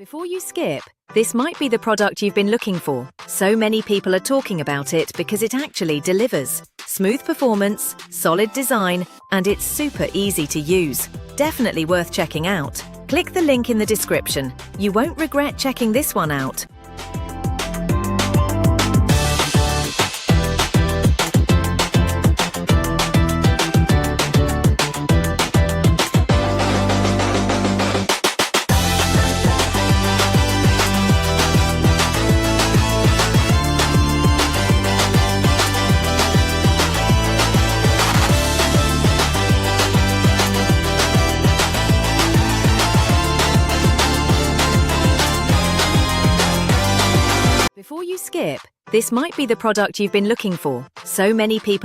Before you skip, this might be the product you've been looking for. So many people are talking about it because it actually delivers. Smooth performance, solid design, and it's super easy to use. Definitely worth checking out. Click the link in the description. You won't regret checking this one out. Before you skip, this might be the product you've been looking for. So many people